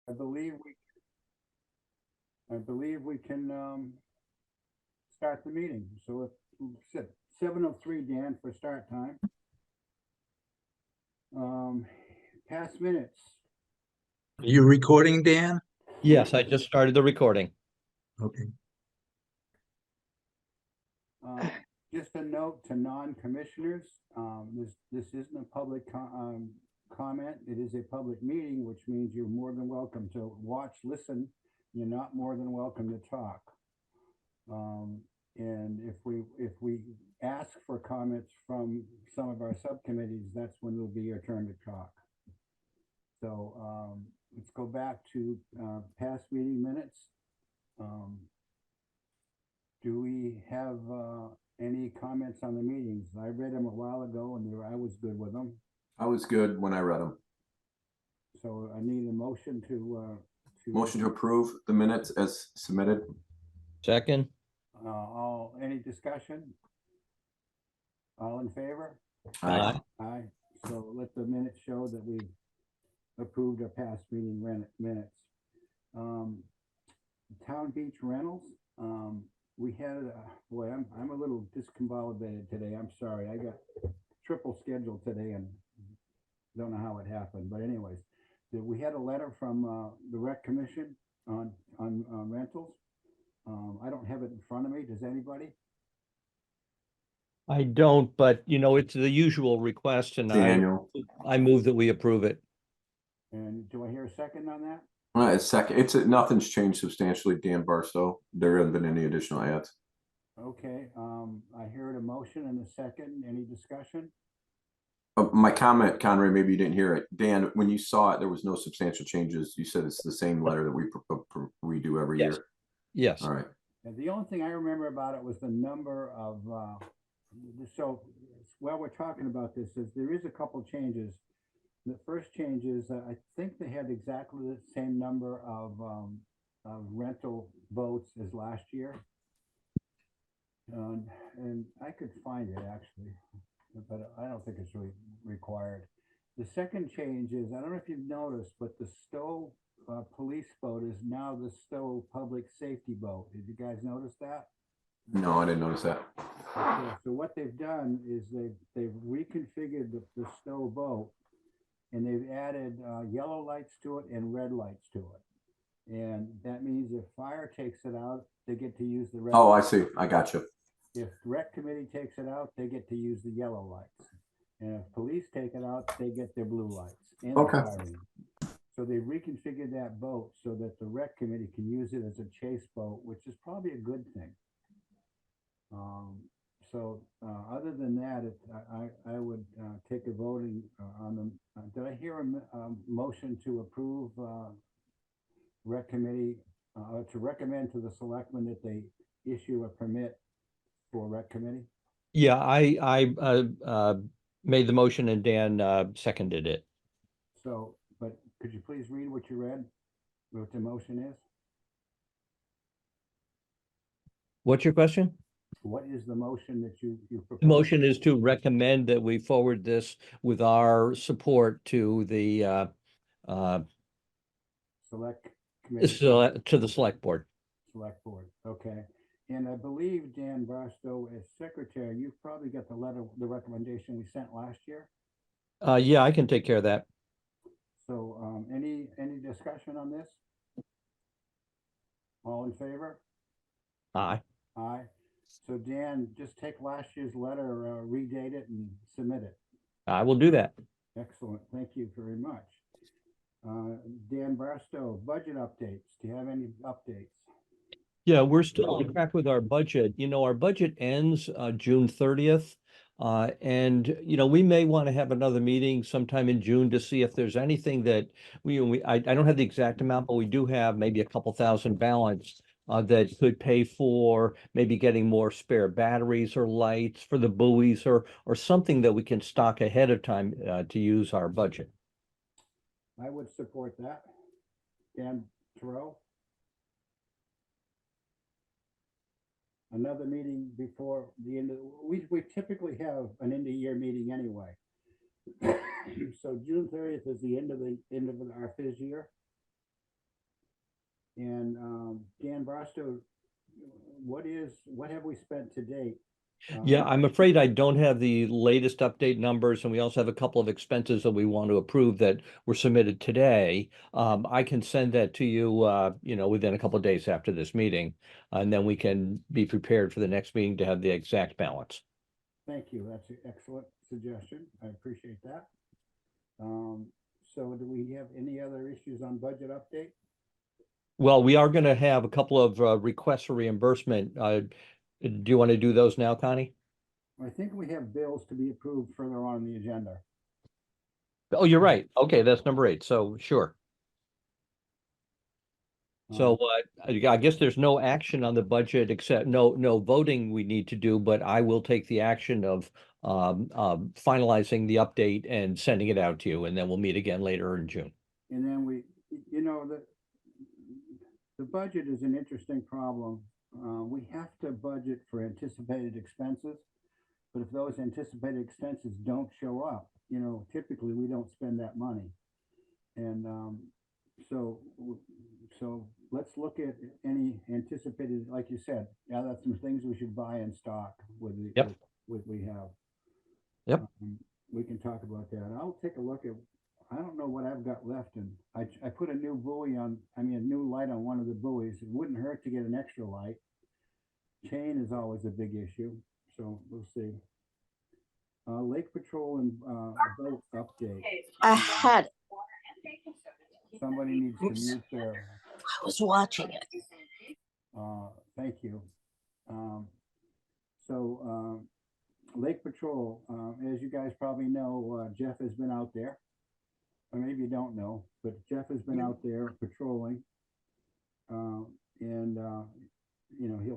I believe we can start the meeting. So it's 7:03, Dan, for start time. Past minutes. Are you recording, Dan? Yes, I just started the recording. Okay. Just a note to non-commissioners, this isn't a public comment. It is a public meeting, which means you're more than welcome to watch, listen. You're not more than welcome to talk. And if we ask for comments from some of our subcommittees, that's when it'll be your turn to talk. So let's go back to past meeting minutes. Do we have any comments on the meetings? I read them a while ago and I was good with them. I was good when I read them. So I need a motion to Motion to approve the minutes as submitted. Second. Any discussion? All in favor? Aye. Aye. So let the minutes show that we approved our past meeting minutes. Town Beach Rentals. We had, boy, I'm a little discombobulated today. I'm sorry. I got triple scheduled today and don't know how it happened. But anyways, we had a letter from the Rec Commission on rentals. I don't have it in front of me. Does anybody? I don't, but it's the usual request, and Daniel. I move that we approve it. And do I hear a second on that? Second. Nothing's changed substantially, Dan Barstow. There haven't been any additional ads. Okay, I heard a motion and a second. Any discussion? My comment, Conrad, maybe you didn't hear it. Dan, when you saw it, there was no substantial changes. You said it's the same letter that we do every Yes. year. Yes. All right. And the only thing I remember about it was the number of, so while we're talking about this, is there is a couple changes. The first change is I think they had exactly the same number of rental boats as last year. And I could find it actually, but I don't think it's really required. The second change is, I don't know if you've noticed, but the Stowe police boat is now the Stowe public safety boat. Did you guys notice that? No, I didn't notice that. Okay, so what they've done is they've reconfigured the Stowe boat, and they've added yellow lights to it and red lights to it. And that means if fire takes it out, they get to use the red. Oh, I lights. see. I got you. If rec committee takes it out, they get to use the yellow lights. And if police take it out, they get their blue lights. And Okay. So they reconfigured that boat so that the rec committee can use it as a chase boat, which is probably a good thing. So other than that, I would take a voting on them. Did I hear a motion to approve rec committee to recommend to the selectmen that they issue a permit for rec committee? Yeah, I made the motion and Dan seconded it. So, but could you please read what you read, what the motion is? What's your question? What is the motion that you propose? The motion is to recommend that we forward this with our support to the Select committee. to the select board. Select board, okay. And I believe Dan Barstow, as secretary, you've probably got the letter, the recommendation we sent last year. Yeah, I can take care of that. So any discussion on this? All in favor? Aye. Aye. So Dan, just take last year's letter, redate it and submit it. I will do that. Excellent, thank you very much. Dan Barstow, budget updates. Do you have any updates? Yeah, we're still on track with our budget. Our budget ends June 30th. And we may want to have another meeting sometime in June to see if there's anything that I don't have the exact amount, but we do have maybe a couple thousand balance that could pay for maybe getting more spare batteries or lights for the buoys or something that we can stock ahead of time to use our budget. I would support that. Dan Terrell? Another meeting before the end of, we typically have an end of year meeting anyway. So June 30th is the end of our FIS year. And Dan Barstow, what have we spent to date? Yeah, I'm afraid I don't have the latest update numbers, and we also have a couple of expenses that we want to approve that were submitted today. I can send that to you, within a couple of days after this meeting, and then we can be prepared for the next meeting to have the exact balance. Thank you. That's an excellent suggestion. I appreciate that. So do we have any other issues on budget update? Well, we are going to have a couple of requests for reimbursement. Do you want to do those now, Connie? I think we have bills to be approved further on in the agenda. Oh, you're right. Okay, that's number 8. So sure. So I guess there's no action on the budget except no voting we need to do, but I will take the action of finalizing the update and sending it out to you, and then we'll meet again later in June. And then the budget is an interesting problem. We have to budget for anticipated expenses, but if those anticipated expenses don't show up, typically we don't spend that money. And so let's look at any anticipated, like you said, that's some things we should buy in stock with what we have. Yep. We can talk about that. I'll take a look at, I don't know what I've got left, and I put a new a new light on one of the buoys. It wouldn't hurt to get an extra light. Chain is always a big issue, so we'll see. Lake Patrol and boat update. I had, Somebody needs to mute their. I was watching it. Thank you. Lake Patrol, as you guys probably know, Jeff has been out there. Or maybe you don't know, but Jeff has been out there patrolling. He'll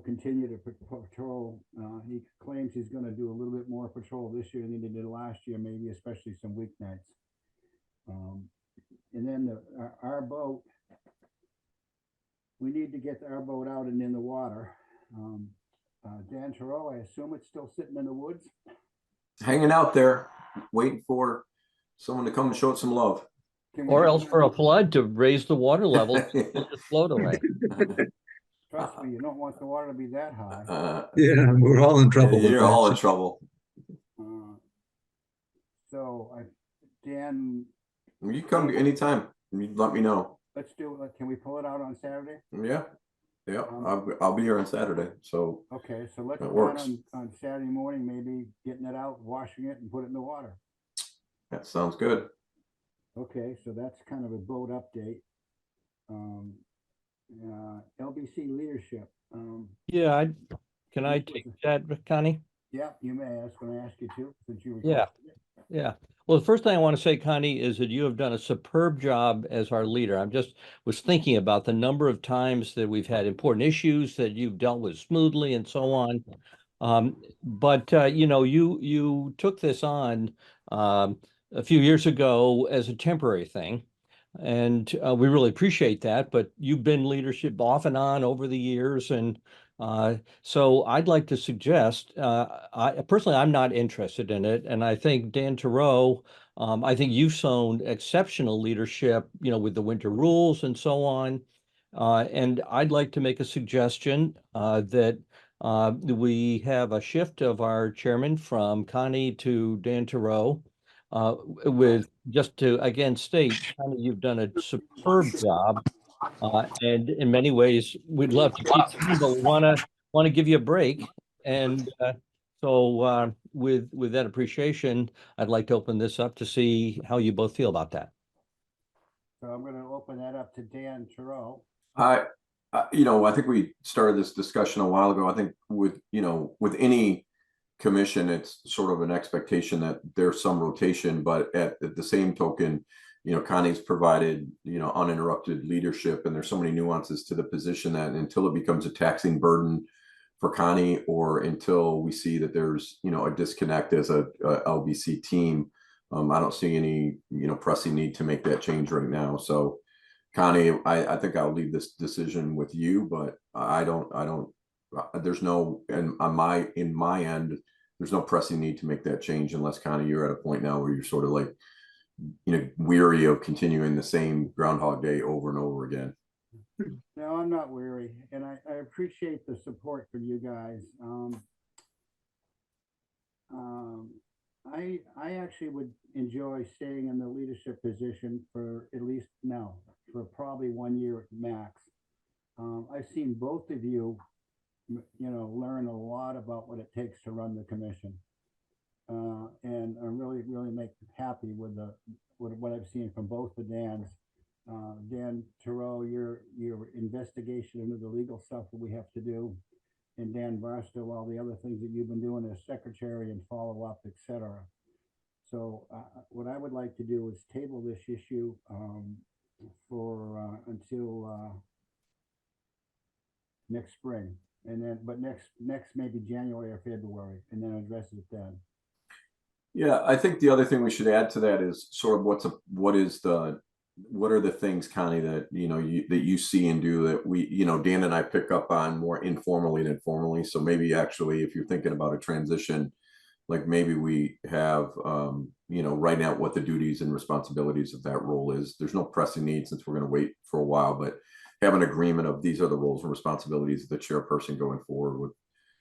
continue to patrol. He claims he's going to do a little bit more patrol this year than he did last year, maybe especially some weeknights. And then our boat, we need to get our boat out and in the water. Dan Terrell, I assume it's still sitting in the woods? Hanging out there, waiting for someone to come and show it some love. Or else for a flood to raise the water level, it'll just float away. Trust me, you don't want the water to be that high. Yeah, we're all in trouble. with You're that. all in trouble. Dan, You come anytime. You let me know. let's do it. Can we pull it out on Saturday? Yeah, I'll be here on Saturday. So Okay, so let's That plan works. on Saturday morning, maybe getting it out, washing it, and put it in the water. that sounds good. Okay, so that's kind of a boat update. LBC Leadership. Yeah, can I take that, Connie? Yeah, you may. I was going to ask you to, since you. Yeah. requested it. Yeah. Well, the first thing I want to say, Connie, is that you have done a superb job as our leader. I'm just was thinking about the number of times that we've had important issues that you've dealt with smoothly and so on. You took this on a few years ago as a temporary thing. And we really appreciate that, but you've been leadership off and on over the years. And so I'd like to suggest, I'm not interested in it. And I think Dan Terrell, I think you've shown exceptional leadership, with the winter rules and so on. And I'd like to make a suggestion that we have a shift of our chairman from Connie to Dan Terrell. With just to again state, Connie, you've done a superb job, and in many ways, we'd love to keep you, but we want to give you a break. And with that appreciation, I'd like to open this up to see how you both feel about that. So I'm going to open that up to Dan Terrell. I think we started this discussion a while ago. I think with any commission, it's sort of an expectation that there's some rotation, but at the same token, Connie's provided, uninterrupted leadership, and there's so many nuances to the position that until it becomes a taxing burden for Connie, or until we see that there's, a disconnect as a LBC team, I don't see any, pressing need to make that change right now. So Connie, I think I'll leave this decision with you, but there's no, and in my end, there's no pressing need to make that change unless Connie, you're at a point now where you're sort of like, weary of continuing the same Groundhog Day over and over again. No, I'm not weary, and I appreciate the support from you guys. Um, I actually would enjoy staying in the leadership position for at least now, for probably 1 year max. I've seen both of you, learn a lot about what it takes to run the commission. And I'm really happy with with what I've seen from both the Dans. Dan Terrell, your investigation into the legal stuff that we have to do, and Dan Barstow, all the other things that you've been doing as secretary and follow up, etc. So what I would like to do is table this issue for until next spring, and then next maybe January or February, and then address it then. Yeah, I think the other thing we should add to that is sort of what are the things, Connie, that that you see and do that Dan and I pick up on more informally than formally. So maybe actually, if you're thinking about a transition, like maybe we have write out what the duties and responsibilities of that role is. There's no pressing need since we're going to wait for a while, but have an agreement of these are the roles and responsibilities of the chairperson going forward with.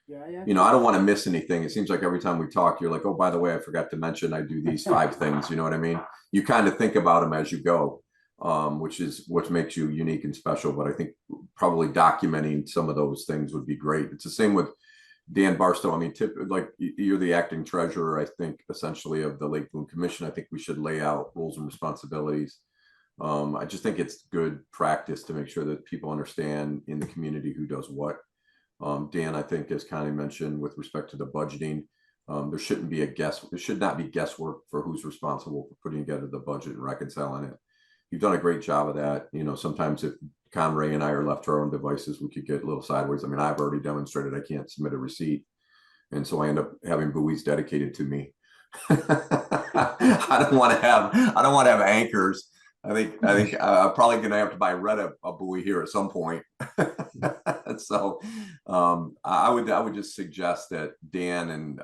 Yeah, I don't want to miss anything. It seems like every time we talk, you're like, oh, by the way, I forgot to mention I do these 5 things. You know what I mean? You kind of think about them as you go, which is what makes you unique and special. But I think probably documenting some of those things would be great. It's the same with Dan Barstow. I mean, like you're the acting treasurer, I think, essentially of the Lake Boon Commission. I think we should lay out roles and responsibilities. I just think it's good practice to make sure that people understand in the community who does what. Dan, I think, as Connie mentioned, with respect to the budgeting, there should not be guesswork for who's responsible for putting together the budget and reconciling it. You've done a great job of that. Sometimes if Conray and I are left to our own devices, we could get a little sideways. I mean, I've already demonstrated I can't submit a receipt, and so I end up having buoys dedicated to me. I don't want to have anchors. I think I'm probably going to have to buy Red a buoy here at some point. So I would just suggest that Dan and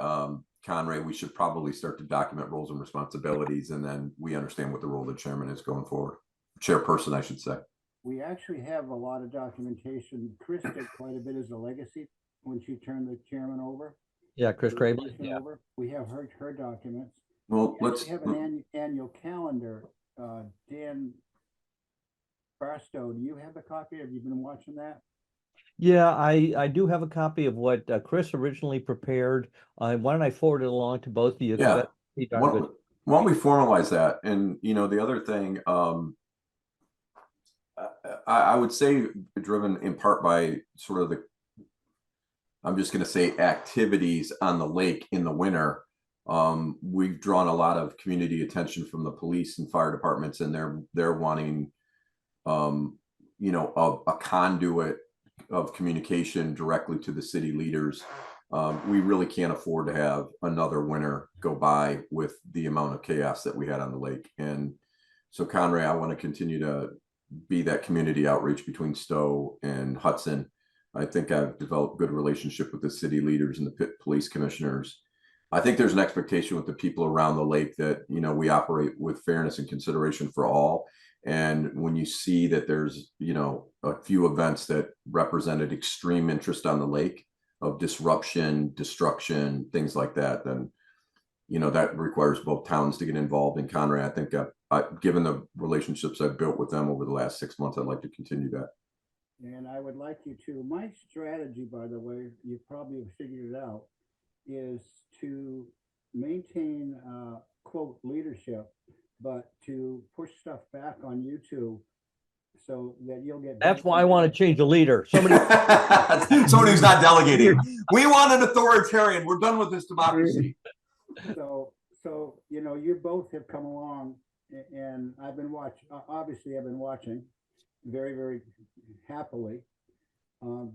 Conray, we should probably start to document roles and responsibilities, and then we understand what the role of the chairman is going forward. Chairperson, I should say. We actually have a lot of documentation. Chris did quite a bit as a legacy when she turned the chairman over. Yeah, Chris Crable. Yeah. We have her documents. Well, let's have an annual calendar. Dan Barstow, do you have a copy? Have you been watching that? Yeah, I do have a copy of what Chris originally prepared. Why don't I forward it along to both of you? Yeah. Why don't we formalize that? And the other thing, I would say, driven in part by sort of I'm just going to say activities on the lake in the winter. We've drawn a lot of community attention from the police and fire departments, and they're wanting, a conduit of communication directly to the city leaders. We really can't afford to have another winter go by with the amount of chaos that we had on the lake. And so, Conray, I want to continue to be that community outreach between Stowe and Hudson. I think I've developed good relationship with the city leaders and the police commissioners. I think there's an expectation with the people around the lake that, we operate with fairness and consideration for all. And when you see that there's, a few events that represented extreme interest on the lake of disruption, destruction, things like that, then, that requires both towns to get involved. In Conray, I think given the relationships I've built with them over the last 6 months, I'd like to continue that. And I would like you to. My strategy, by the way, you probably have figured it out, is to maintain quote leadership, but to push stuff back on YouTube so that you'll get. That's why I want to change the leader. Somebody who's not delegating. We want an authoritarian. We're done with this democracy. So you both have come along, and I've been watching. Obviously, I've been watching very, very happily.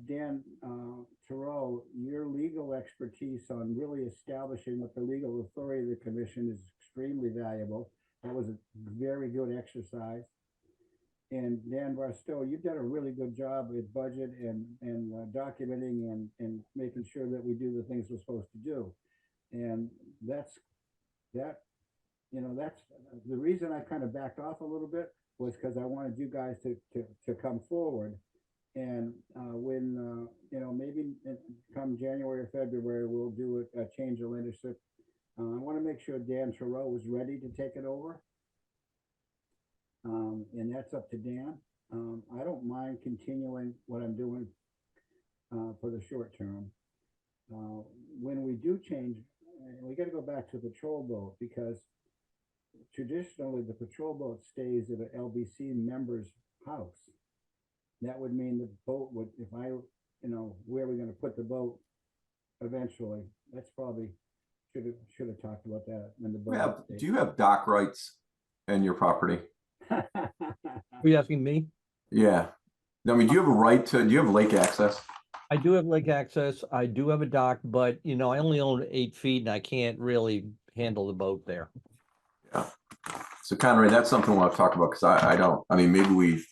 Dan Terrell, your legal expertise on really establishing what the legal authority of the commission is extremely valuable. That was a very good exercise. And Dan Barstow, you've done a really good job with budget and documenting and making sure that we do the things we're supposed to do. And that's the reason I kind of backed off a little bit was because I wanted you guys to come forward. And when, maybe come January or February, we'll do a change of leadership. I want to make sure Dan Terrell is ready to take it over. And that's up to Dan. I don't mind continuing what I'm doing for the short term. When we do change, we got to go back to the patrol boat, because traditionally the patrol boat stays at an LBC member's house. That would mean the boat would, if I, where are we going to put the boat eventually? That's probably, should have talked about that when the boat. Do you have dock rights in your property? Are you asking me? Yeah. I mean, do you have lake access? I do have lake access. I do have a dock, but I only own 8 feet and I can't really handle the boat there. Yeah. So Conrad, that's something we'll have to talk about, because I mean, maybe we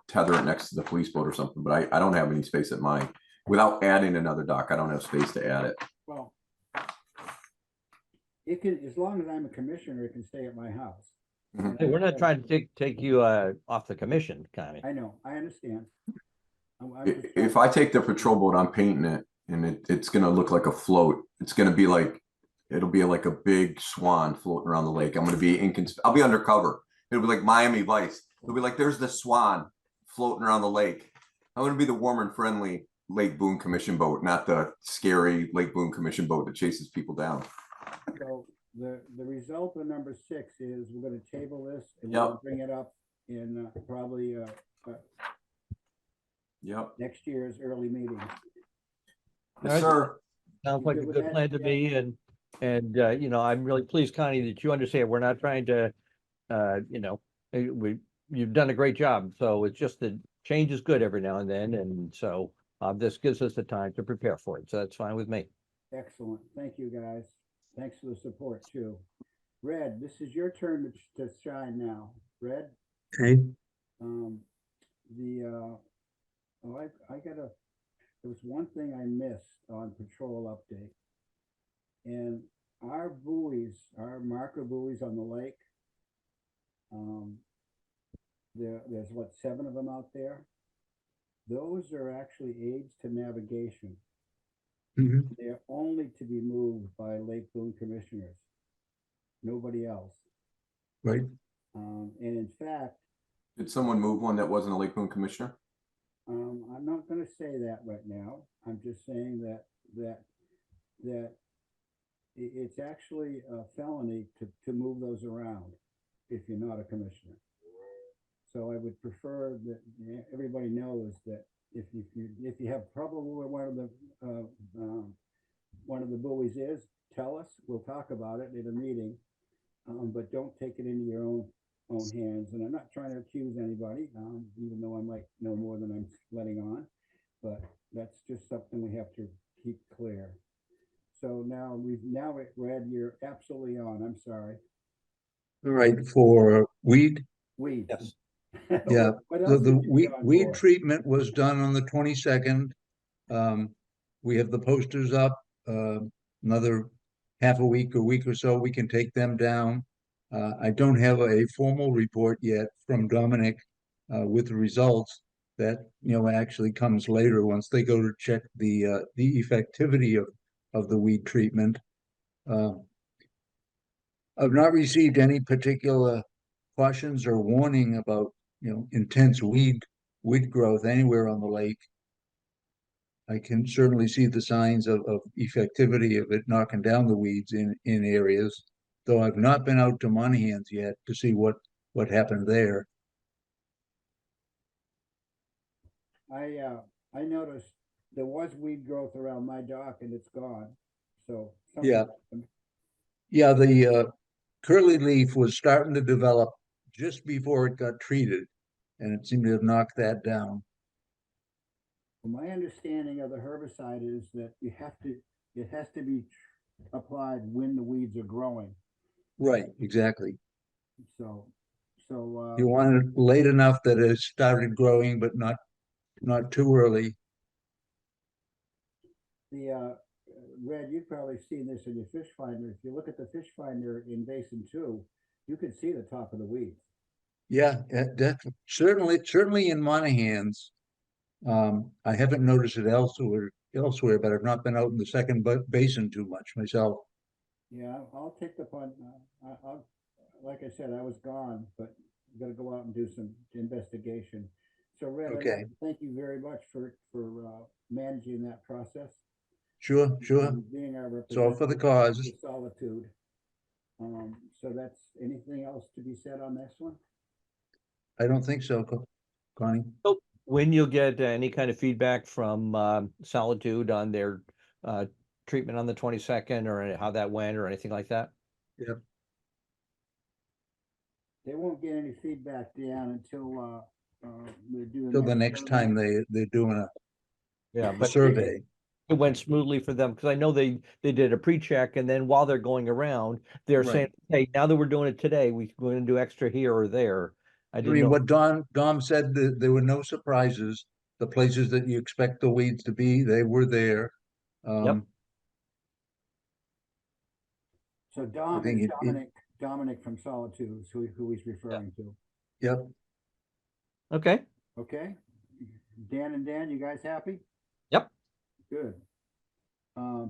tether it next to the police boat or something, but I don't have any space at mine. Without adding another dock, I don't have space to add it. Well, it can, as long as I'm a commissioner, it can stay at my house. Mhm. Hey, we're not trying to take you off the commission, Connie. I know, I understand. If I take the patrol boat, I'm painting it, and it's gonna look like a float. It's gonna be like, it'll be like a big swan floating around the lake. I'm gonna be I'll be undercover. It'll be like Miami Vice. It'll be like, there's the swan floating around the lake. I'm gonna be the warm and friendly Lake Boone Commission boat, not the scary Lake Boone Commission boat that chases people down. So the result of number 6 is we're going to table this and Yep. we'll bring it up in probably Yep. next year's early meeting. Yes, sir. Sounds like a good with good that? plan to Yeah. me, and I'm really pleased, Connie, that you understand. We're not trying to, you've done a great job. So it's just that change is good every now and then, and so this gives us the time to prepare for it. So that's fine with me. Excellent. Thank you, guys. Thanks for the support too. Red, this is your turn to shine now. Red, Okay, there was one thing I missed on patrol update. And our buoys, our marker buoys on the lake, there's what, 7 of them out there? Those are actually aids to navigation. mhm, They're only to be moved by Lake Boone commissioners, nobody else. right, And in fact, Did someone move one that wasn't a Lake Boone commissioner? I'm not going to say that right now. I'm just saying that it's actually a felony to move those around if you're not a commissioner. So I would prefer that everybody knows that if you have trouble with one of the buoys is, tell us. We'll talk about it in a meeting, but don't take it into your own hands. And I'm not trying to accuse anybody, even though I might know more than I'm letting on. But that's just something we have to keep clear. So now Red, you're absolutely on. I'm sorry. all right, for weed, Weeds. Yes. yeah, What the, else the did you weed, get on weed board? treatment was done on the 22nd. We have the posters up, another half a week or so, we can take them down. I don't have a formal report yet from Dominic with the results. That actually comes later once they go to check the effectivity of the weed treatment. I've not received any particular cautions or warning about intense weed growth anywhere on the lake. I can certainly see the signs of effectivity of it knocking down the weeds in areas, though I've not been out to Monahan's yet to see what happened there. I noticed there was weed growth around my dock and it's gone. So Yeah. happened. Yeah, the curly leaf was starting to develop just before it got treated, and it seemed to have knocked that down. My understanding of the herbicide is that it has to be applied when the weeds are growing. Right, exactly. So You want it late enough that it started growing, but not too early. the Red, you've probably seen this in your fish finder. If you look at the fish finder in Basin 2, you can see the top of the weeds. Yeah, certainly in Monahan's, I haven't noticed it elsewhere, but I've not been out in the second basin too much myself. Yeah, I'll take the punt. I'll, like I said, I was gone, but I'm gonna go out and do some investigation. So Red, I'd Okay. like to thank you very much for managing that process. Sure, sure. And being our It's all for the representative cause. of Solitude. So that's, anything else to be said on this one? I don't think so, Connie. When you'll get any kind of feedback from Solitude on their treatment on the 22nd, or how that went, or anything like that? Yep. They won't get any feedback, Dan, until they're doing. Till the that next survey. time they're doing Yeah, a but survey. it went smoothly for them, because I know they did a pre-check, and then while they're going around, they're Right. saying, hey, now that we're doing it today, we're going to do extra here or there. I I didn't mean, know. what Dom said, that there were no surprises. The places that you expect the weeds to be, they were there. So Dom think is it- Dominic from Solitude is who he's referring to. Yep. Okay. Okay, Dan and Dan, you guys happy? Yep. Good.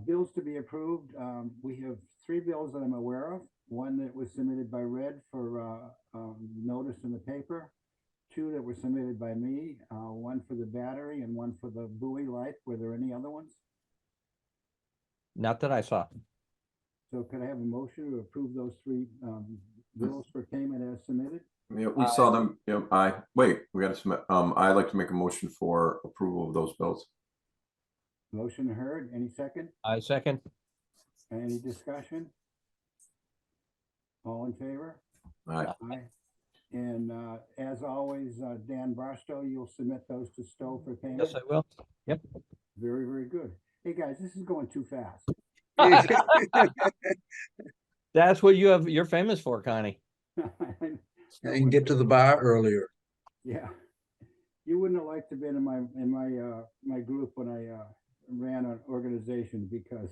Bills to be approved. We have 3 bills that I'm aware of. One that was submitted by Red for notice in the paper. 2 that were submitted by me, one for the battery and one for the buoy light. Were there any other ones? Not that I saw. So could I have a motion to approve those 3 bills for payment as submitted? Yeah, we saw them. Wait, we got to submit. I'd like to make a motion for approval of those bills. Motion heard. Any second? I second. Any discussion? All in favor? Aye. Aye. And as always, Dan Barstow, you'll submit those to Stowe for payment? Yes, I will. Yep. Very, very good. Hey, guys, this is going too fast. That's what you're famous for, Connie. You can get to the bar earlier. Yeah. You wouldn't have liked to been in my group when I ran an organization, because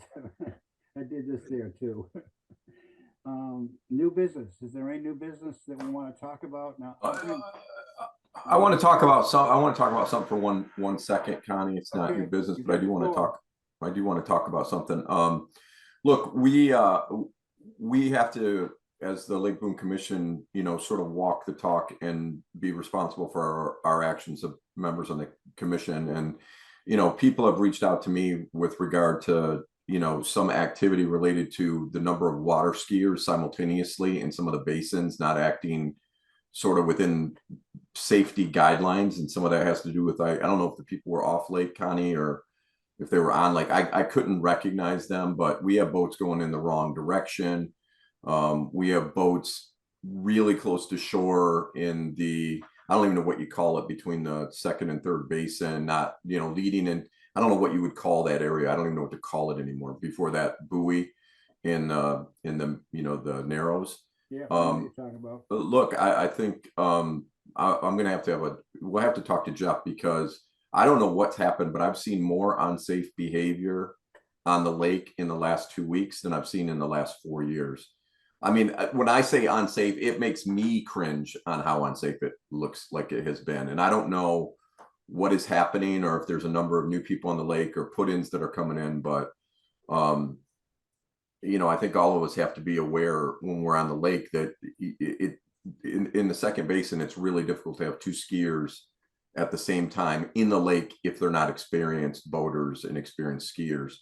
I did this there too. New business. Is there any new business that we want to talk about now? I want to talk about something for one second, Connie. It's not Okay, your business, you but I got do the want to floor. talk. I do want to talk about something. Look, we have to, as the Lake Boon Commission, sort of walk the talk and be responsible for our actions of members on the commission. And people have reached out to me with regard to some activity related to the number of water skiers simultaneously in some of the basins not acting sort of within safety guidelines, and some of that has to do with I don't know if the people were off lake, Connie, or if they were on lake. I couldn't recognize them, but we have boats going in the wrong direction. We have boats really close to shore in the, I don't even know what you call it, between the second and third basin, not leading in. I don't know what you would call that area. I don't even know what to call it anymore. Before that buoy in the the Narrows. Yeah, I know what you're talking about. Look, I think I'm gonna have to we'll have to talk to Jeff, because I don't know what's happened, but I've seen more unsafe behavior on the lake in the last 2 weeks than I've seen in the last 4 years. I mean, when I say unsafe, it makes me cringe on how unsafe it looks like it has been. And I don't know what is happening, or if there's a number of new people on the lake or put-ins that are coming in, but I think all of us have to be aware when we're on the lake that in the second basin, it's really difficult to have 2 skiers at the same time in the lake if they're not experienced boaters and experienced skiers.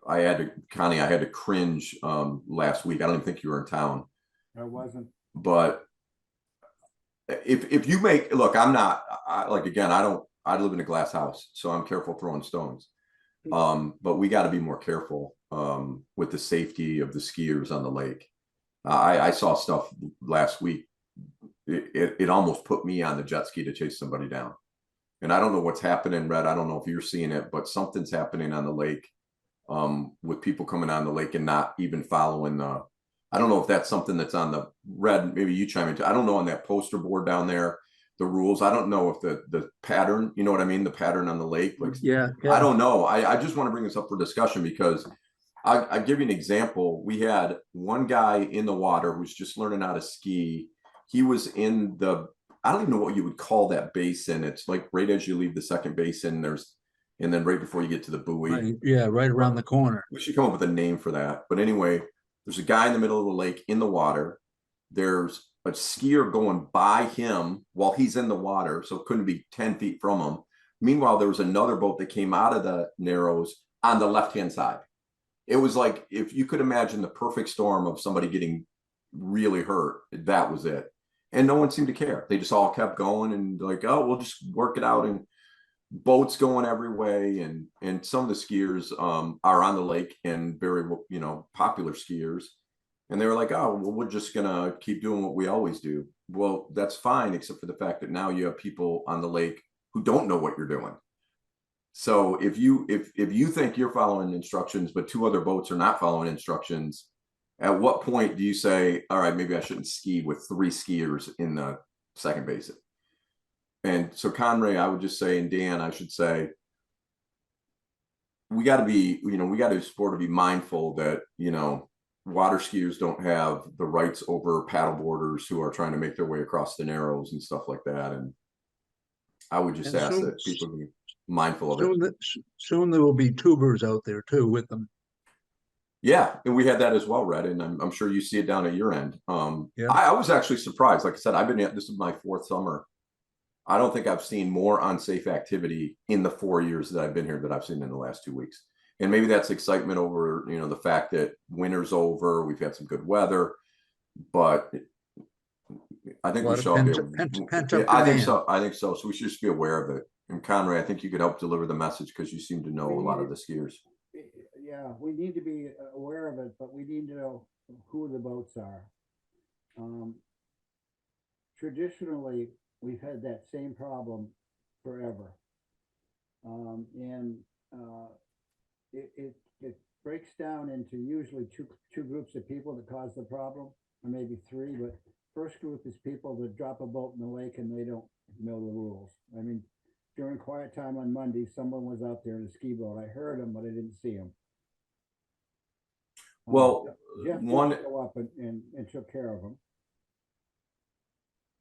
I had to cringe last week. I don't even think you were in town. I wasn't. But if you look, I'm not, I live in a glass house, so I'm careful throwing stones. But we got to be more careful with the safety of the skiers on the lake. I saw stuff last week. It almost put me on the jet ski to chase somebody down. And I don't know what's happening, Red. I don't know if you're seeing it, but something's happening on the lake with people coming on the lake and not even following I don't know if that's something that's on the Red. Maybe you chime into. I don't know on that poster board down there, the rules. I don't know if the pattern, you know what I mean? The pattern on the lake. Like, Yeah. I don't know. I just want to bring this up for discussion, because I give you an example. We had one guy in the water who was just learning how to ski. He was in the I don't even know what you would call that basin. It's like right as you leave the second basin, and then right before you get to the buoy. Right, yeah, right around the corner. We should come up with a name for that. But anyway, there's a guy in the middle of the lake in the water. There's a skier going by him while he's in the water, so it couldn't be 10 feet from him. Meanwhile, there was another boat that came out of the Narrows on the left-hand side. It was like, if you could imagine the perfect storm of somebody getting really hurt, that was it. And no one seemed to care. They just all kept going and like, oh, we'll just work it out. And boats going every way. And some of the skiers are on the lake and very, popular skiers. And they were like, oh, well, we're just gonna keep doing what we always do. Well, that's fine, except for the fact that now you have people on the lake who don't know what you're doing. So if you think you're following instructions, but two other boats are not following instructions, at what point do you say, all right, maybe I shouldn't ski with 3 skiers in the second basin? And so Conray, I would just say, and Dan, I should say, we got to be, we got to sport to be mindful that, water skiers don't have the rights over paddleboarders who are trying to make their way across the Narrows and stuff like that. And I would just And ask soon- that people be mindful of Soon, it. soon there will be tubers out there too with them. Yeah, and we had that as well, Red, and I'm sure you see it down at your end. Yeah. I was actually surprised. Like I said, this is my 4th summer. I don't think I've seen more unsafe activity in the 4 years that I've been here that I've seen in the last 2 weeks. And maybe that's excitement over, the fact that winter's over, we've had some good weather, but I think we should all get, pent-up I think demand. so. I think so. So we should just be aware of it. And Conray, I think you could help deliver the message because you seem to know a lot of the skiers. Yeah, we need to be aware of it, but we need to know who the boats are. Traditionally, we've had that same problem forever. It breaks down into usually two groups of people that cause the problem, or maybe 3, but first group is people that drop a boat in the lake and they don't know the rules. I mean, during quiet time on Monday, someone was out there in a ski boat. I heard him, but I didn't see him. Well, Jeff did one show up and took care of him.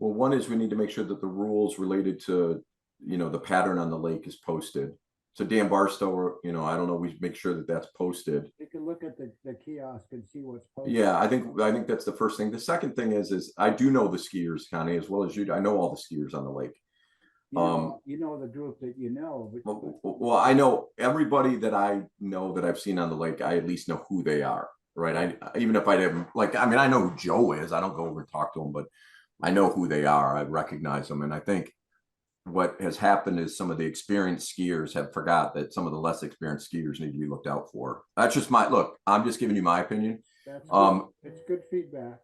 Well, one is we need to make sure that the rules related to, the pattern on the lake is posted. So Dan Barstow, I don't know, we make sure that that's posted. You can look at the kiosk and see what's posted. Yeah, I think that's the first thing. The second thing is I do know the skiers, Connie, as well as you. I know all the skiers on the lake. You know the group that you know. Well, I know everybody that I know that I've seen on the lake. I at least know who they are, right? Even if I didn't I know who Joe is. I don't go over and talk to him, but I know who they are. I recognize them. And I think what has happened is some of the experienced skiers have forgot that some of the less experienced skiers need to be looked out for. That's just look, I'm just giving you my opinion. That's good. It's good feedback.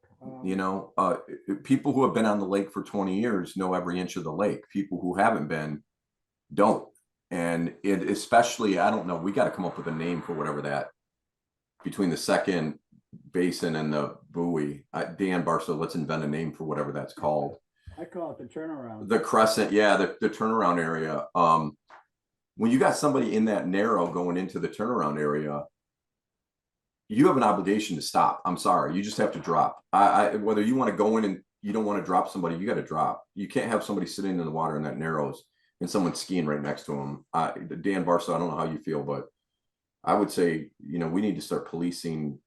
People who have been on the lake for 20 years know every inch of the lake. People who haven't been don't. And it especially, I don't know, we got to come up with a name for whatever that between the second basin and the buoy. Dan Barstow, let's invent a name for whatever that's called. I call it the turnaround. The crescent, yeah, the turnaround area. When you got somebody in that narrow going into the turnaround area, you have an obligation to stop. I'm sorry, you just have to drop. Whether you want to go in and you don't want to drop somebody, you got to drop. You can't have somebody sitting in the water in that narrows and someone skiing right next to them. Dan Barstow, I don't know how you feel, but I would say, we need to start policing.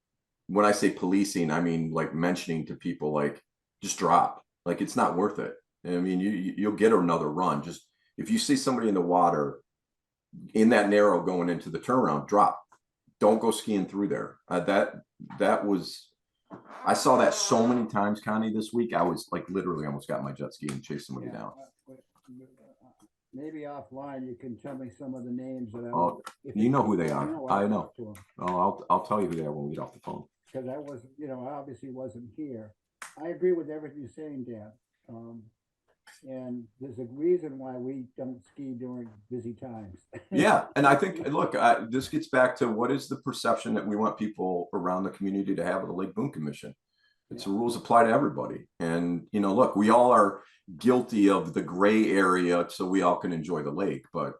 When I say policing, I mean like mentioning to people like just drop. Like it's not worth it. I mean, you'll get another run. Just if you see somebody in the water in that narrow going into the turnaround, drop. Don't go skiing through there. That was, I saw that so many times, Connie, this week. I was like literally almost got my jet ski and chased somebody down. Maybe offline you can tell me some of the names that You know who they are. I know. To them. Oh, I'll tell you who they are when we get off the phone. Because I was, I obviously wasn't here. I agree with everything you're saying, Dan. And there's a reason why we don't ski during busy times. Yeah, and I think, look, this gets back to what is the perception that we want people around the community to have of the Lake Boon Commission. It's the rules apply to everybody. And, look, we all are guilty of the gray area so we all can enjoy the lake. But,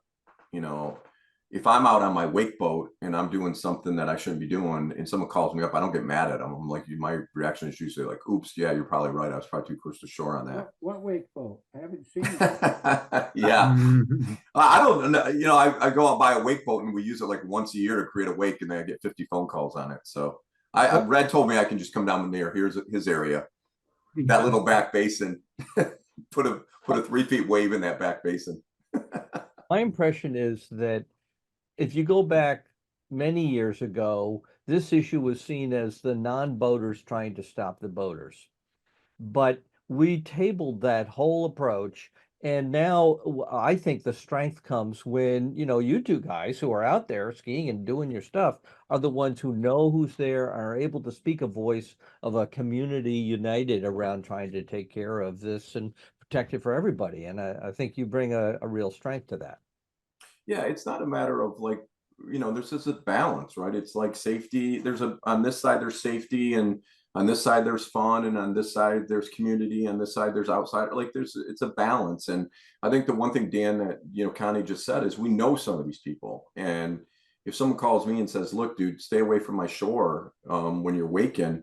if I'm out on my wake boat and I'm doing something that I shouldn't be doing and someone calls me up, I don't get mad at them. I'm like, my reaction is usually like, oops, yeah, you're probably right. I was probably too close to shore on that. What wake boat? I haven't seen it. Yeah. Mhm. I don't know. You know, I go out buy a wake boat and we use it like once a year to create a wake, and then I get 50 phone calls on it. So Red told me I can just come down there. Here's his area, that little back basin, put a 3 feet wave in that back basin. My impression is that if you go back many years ago, this issue was seen as the non-boaters trying to stop the boaters. But we tabled that whole approach. And now I think the strength comes when, you two guys who are out there skiing and doing your stuff are the ones who know who's there, are able to speak a voice of a community united around trying to take care of this and protect it for everybody. And I think you bring a real strength to that. Yeah, it's not a matter of like, there's just a balance, right? It's like safety. On this side, there's safety, and on this side, there's fun, and on this side, there's community, and this side, there's outside. Like it's a balance. And I think the one thing, Dan, that, Connie just said is we know some of these people. And if someone calls me and says, look, dude, stay away from my shore when you're waking,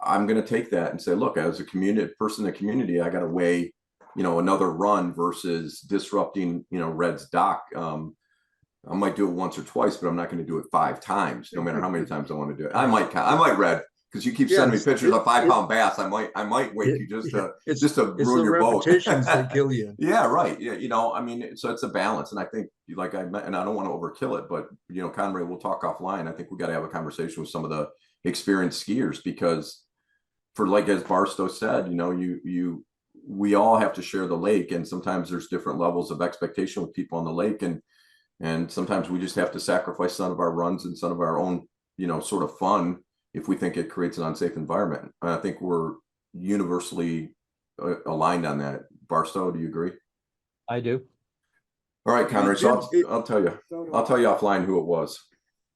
I'm going to take that and say, look, as a person in the community, I got to weigh, another run versus disrupting, Red's dock. I might do it once or twice, but I'm not going to do it 5 times, no matter how many times I want to do it. I might Red, because you keep sending me pictures of 5-pound bass. I might wake you just to ruin your boat. Repetitions that kill you. Yeah, right. Yeah, I mean, so it's a balance, and I think, like and I don't want to overkill it, but Conrad, we'll talk offline. I think we got to have a conversation with some of the experienced skiers, because like as Barstow said, we all have to share the lake, and sometimes there's different levels of expectation with people on the lake, and sometimes we just have to sacrifice some of our runs and some of our own, sort of fun if we think it creates an unsafe environment. And I think we're universally aligned on that. Barstow, do you agree? I do. All right, Conrad. So I'll tell you. I'll tell you offline who it was.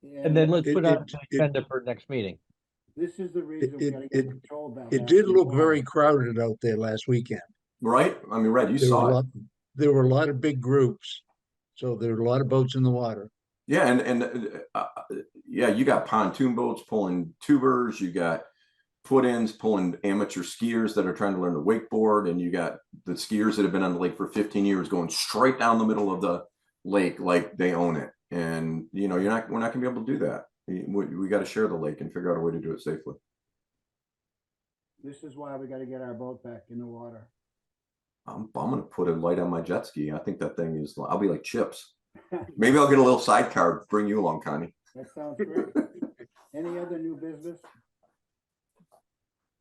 And then let's put on the it- agenda for next meeting. This is the reason we gotta get control back. It did look very crowded out there last weekend. Right? I mean, Red, you There were saw a it. lot, there were a lot of big groups, so there were a lot of boats in the water. Yeah, and yeah, you got pontoon boats pulling tubers, you got put-ins pulling amateur skiers that are trying to learn to wakeboard, and you got the skiers that have been on the lake for 15 years going straight down the middle of the lake like they own it. And we're not gonna be able to do that. We got to share the lake and figure out a way to do it safely. This is why we gotta get our boat back in the water. I'm gonna put a light on my jet ski. I think that thing is. I'll be like Chips. Maybe I'll get a little sidecar. Bring you along, Connie. That sounds great. Any other new business?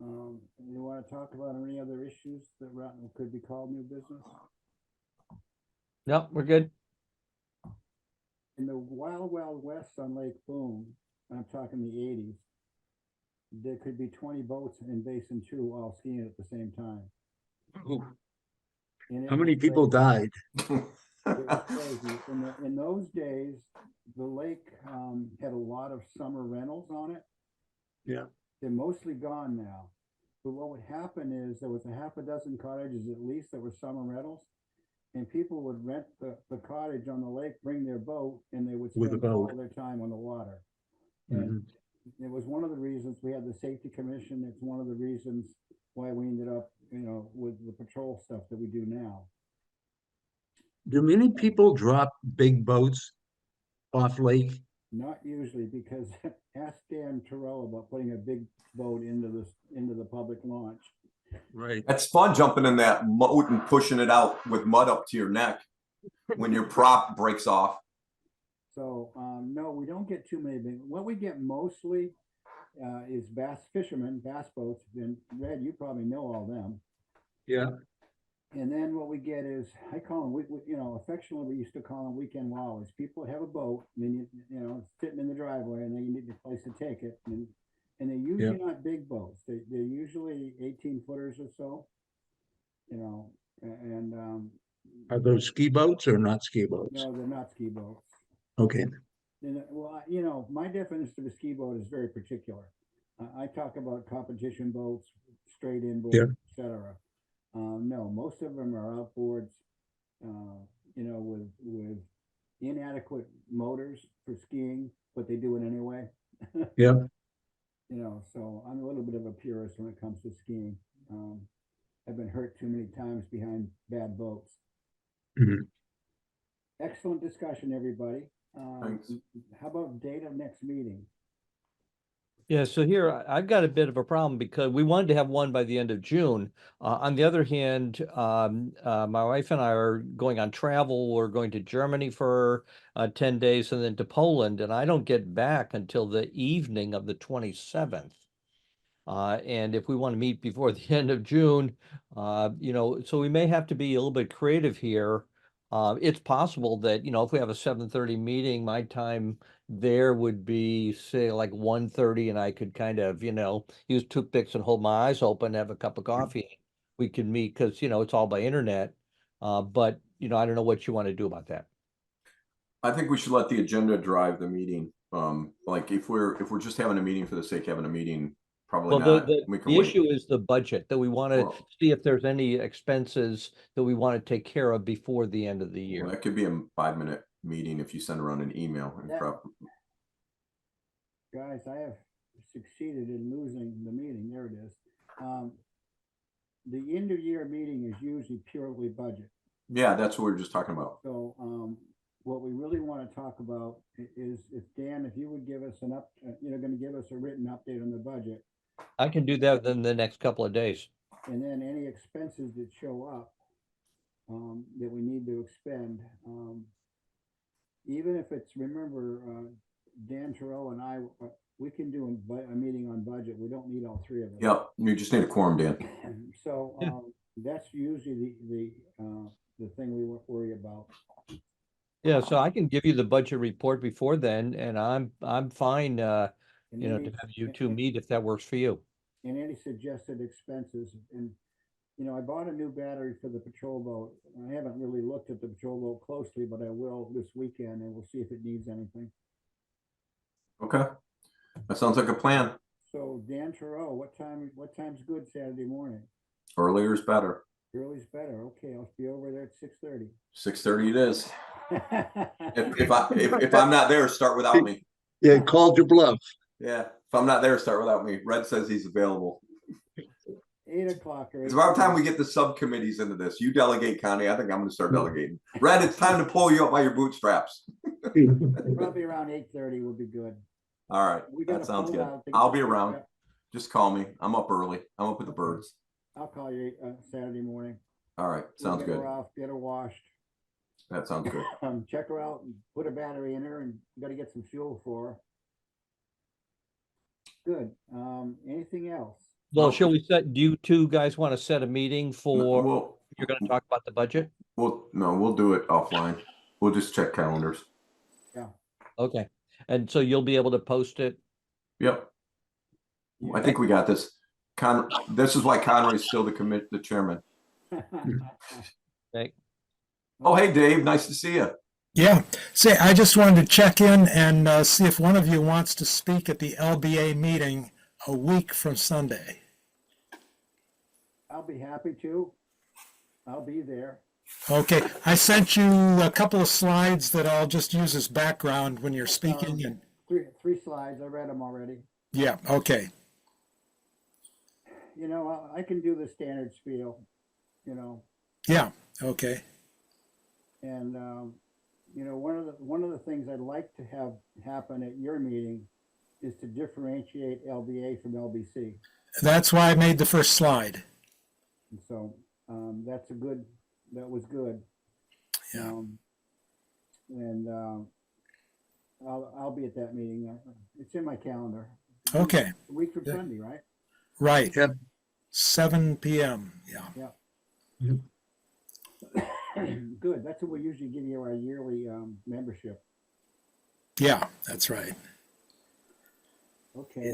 You want to talk about any other issues that could be called new business? No, we're good. In the wild west on Lake Boon, I'm talking the 80s, there could be 20 boats in Basin 2 all skiing at the same time. And it How many was people crazy. died? It was crazy. In those days, the lake had a lot of summer rentals on it. Yeah. They're mostly gone now. But what would happen is there was a half a dozen cottages at least that were summer rentals, and people would rent the cottage on the lake, bring their boat, and they would With a spend all boat. their time on the water. And it was one of the reasons we had the safety commission. It's one of the reasons why we ended up, with the patrol stuff that we do now. Do many people drop big boats off lake? Not usually, because ask Dan Terrell about putting a big boat into the public launch. Right. That's fun jumping in that moat and pushing it out with mud up to your neck when your prop breaks off. So no, we don't get too many big. What we get mostly is bass fishermen, bass boats. And Red, you probably know all them. Yeah. And then what we get is, I call them, affectionately we used to call them weekend wallows. People have a boat, and then sitting in the driveway, and they need a place to take it. And they're usually not big boats. They're usually 18-footers or so. And Are those ski boats or not ski boats? no, they're not ski boats. Okay. And, well, my definition of a ski boat is very particular. I talk about competition boats, straight inboard, etc. No, most of them are outboards, with inadequate motors for skiing, but they do it anyway. Yeah. You know, so I'm a little bit of a purist when it comes to skiing. I've been hurt too many times behind bad boats. Mhm. Excellent discussion, everybody. Thanks. How about date of next meeting? Yeah, so here I've got a bit of a problem because we wanted to have one by the end of June. On the other hand, my wife and I are going on travel. We're going to Germany for 10 days and then to Poland, and I don't get back until the evening of the 27th. And if we want to meet before the end of June, you know, so we may have to be a little bit creative here. It's possible that, you know, if we have a 7:30 meeting, my time there would be, say, like 1:30, and I could kind of, you know, use toothpicks and hold my eyes open, have a cup of coffee. We could meet because, you know, it's all by internet. But, you know, I don't know what you want to do about that. I think we should let the agenda drive the meeting. Like if we're just having a meeting for the sake of having a meeting, probably Well, not. We can the wait. issue is the budget, that we want to Well, see if there's any expenses that we want to take care of before the end of the well, year. that could be a 5-minute meeting if you send around an email. And Yeah. Guys, I have succeeded in losing the meeting. There it is. The end of year meeting is usually purely budget. Yeah, that's what we were just talking about. So, what we really want to talk about is if Dan, if you would give us going to give us a written update on the budget, I can do that within the next couple of days. and then any expenses that show up that we need to expend, even if it's, remember, Dan Terrell and I, we can do a meeting on budget. We don't need all three of us. Yep, you just need a quorum, Dan. So Yeah. that's usually the thing we worry about. Yeah, so I can give you the budget report before then, and I'm fine, And you know, to have you two meet if that works for you. And any suggested expenses. And, you know, I bought a new battery for the patrol boat. I haven't really looked at the patrol boat closely, but I will this weekend, and we'll see if it needs anything. Okay, that sounds like a plan. So Dan Terrell, what time's good Saturday morning? Earlier is better. Early's better. Okay, I'll be over there at 6:30. 6:30 it is. If I'm not there, start without me. Yeah, called your bluff. Yeah, if I'm not there, start without me. Red says he's available. 8 o'clock. It's about time we get the subcommittees into this. You delegate, Connie. I think I'm going to start delegating. Red, it's time to pull you up by your bootstraps. Probably around 8:30 would be good. All right, We gotta that sounds pull good. out the- I'll be around. Just call me. I'm up early. I'm up with the birds. I'll call you Saturday morning. All right, sounds We'll get good. her off, get her washed. That sounds good. Check her out and put a battery in her, and got to get some fuel for her. Good. Anything else? Well, No. shall we do you two guys want to set a meeting for, We'll you're going to talk about the budget? we'll do it offline. We'll just check calendars. Okay, and so you'll be able to post it? Yep. I think we got this. This is why Conray's still the chairman. Okay. Oh, hey, Dave. Nice to see you. Yeah. Say, I just wanted to check in and see if one of you wants to speak at the LBA meeting a week from Sunday. I'll be happy to. I'll be there. Okay. I sent you a couple of slides that I'll just use as background when you're speaking. And Three slides. I read them already. yeah. Okay. You know, I can do the standard spiel, you know, Yeah. Okay. and you know, one of the things I'd like to have happen at your meeting is to differentiate LBA from LBC. That's why I made the first slide. And so that was good. Yeah. And I'll be at that meeting. It's in my calendar. Okay. A week from Yeah. Sunday, right? Right. Yep. 7 p.m. Yeah. Good. That's what we usually give you our yearly membership. Yeah. That's right. Okay.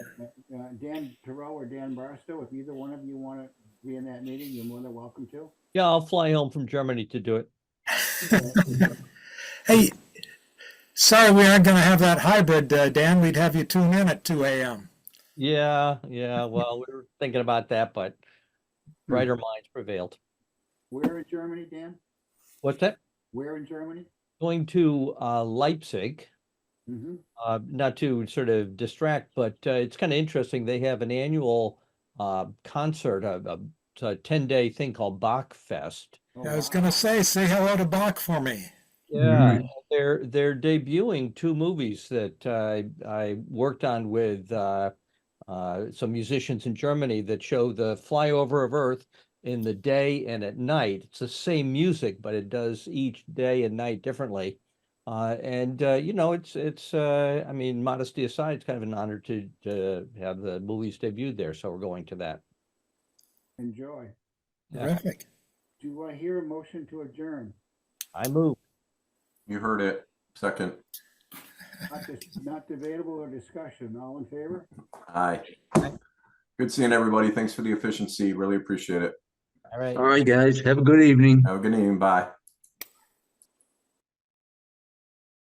Dan Terrell or Dan Barstow, if either one of you want to be in that meeting, you're more than welcome to. Yeah, I'll fly home from Germany to do it. Hey, sorry we aren't going to have that hybrid, Dan. We'd have you tune in at 2 a.m. Yeah, well, we were thinking about that, but brighter minds prevailed. Where in Germany, Dan? What's that? Where in Germany? going to Leipzig. Mhm. Not to sort of distract, but it's kind of interesting. They have an annual concert, a 10-day thing called Bach Fest. Oh, I was wow. gonna say hello to Bach for me. Yeah, they're debuting two movies that I worked on with some musicians in Germany that show the flyover of Earth in the day and at night. It's the same music, but it does each day and night differently. You know, it's I mean, modesty aside, it's kind of an honor to have the movies debuted there. So we're going to that. Enjoy. Yeah. Terrific. Do I hear a motion to adjourn? I move. You heard it. Second. Not debatable or discussion. All in favor? Aye. Good seeing everybody. Thanks for the efficiency. Really appreciate it. All right. All right, guys, have a good evening. Have a good evening. Bye.